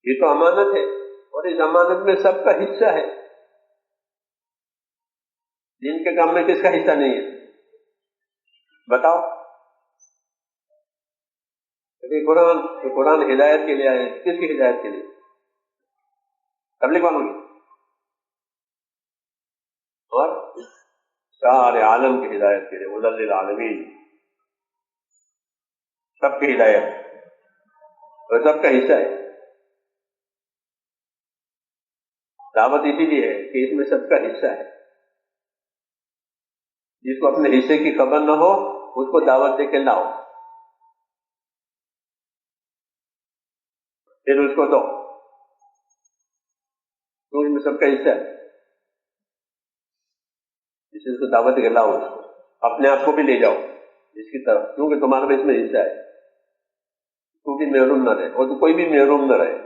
یہ تو امانت ہے، اور اس امانت میں سب کا حصہ ہے۔ دین کے کام میں کس کا حصہ نہیں ہے؟ بتاؤ۔ قرآن ہدایت کے لیے آئے، کس کی ہدایت کے لیے؟ تبلیغ والوں کی، اور سارے عالم کی ہدایت کے لیے، ہدی للعالمین، سب کی ہدایت، اور سب کا حصہ ہے۔ دعوت اسی لیے ہے کہ اس میں سب کا حصہ ہے۔ جس کو اپنے حصے کی خبر نہ ہو اس کو دعوت دے کے لاؤ، پھر اس کو دو، تو اس میں سب کا حصہ ہے۔ اس کو دعوت دے کے لاؤ، اس کو اپنے آپ کو بھی لے جاؤ اس کی طرف، کیونکہ تمہارا بھی اس میں حصہ ہے۔ تو بھی محروم نہ رہے، اور تو کوئی بھی محروم نہ رہے۔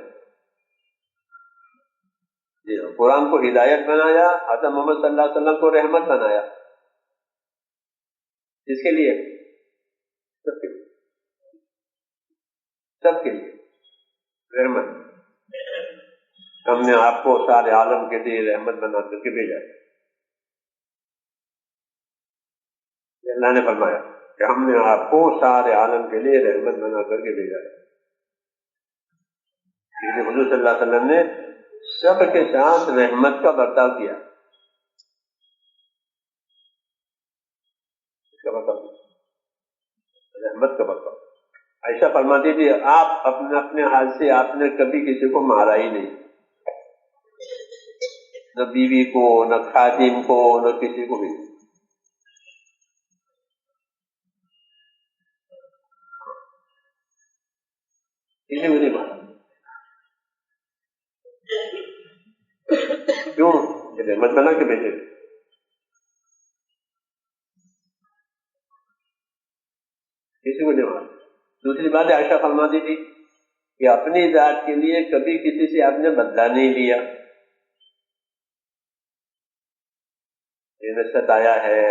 جی ہاں، قرآن کو ہدایت بنایا، حضرت محمد صلی اللہ علیہ وسلم کو رحمت بنایا، اس کے لیے سب کے لیے، سب کے لیے رحمت۔ ہم نے آپ کو سارے عالم کے لیے رحمت بنا کر کے بھیجا۔ اللہ نے فرمایا کہ ہم نے آپ کو سارے عالم کے لیے رحمت بنا کر کے بھیجا ہے۔ حضور صلی اللہ علیہ وسلم نے سب کے ساتھ رحمت کا برتاؤ کیا۔ اس کا برتاؤ، رحمت کا برتاؤ۔ ایسا فرماتی تھی آپ اپنے حال سے آپ نے کبھی کسی کو مارا ہی نہیں، نہ بیوی کو، نہ خادم کو، نہ کسی کو بھی۔ کسی کو نہیں مارا، کیوں؟ یہ رحمت بنا کے بھیجے۔ کسی کو نہیں مارا۔ دوسری بات عائشہ فرماتی تھی کہ اپنی ذات کے لیے کبھی کسی سے آپ نے بدلہ نہیں لیا، انہیں ستایا ہے،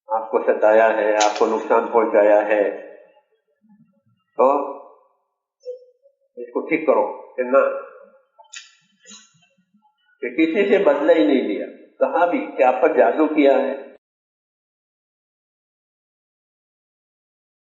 آپ کو ستایا ہے، آپ کو نقصان پہنچایا ہے تو اس کو ٹھیک کرو، کہ نہ، کہ کسی سے بدلہ ہی نہیں لیا۔ کہاں بھی کہ آپ پر جادو کیا ہے،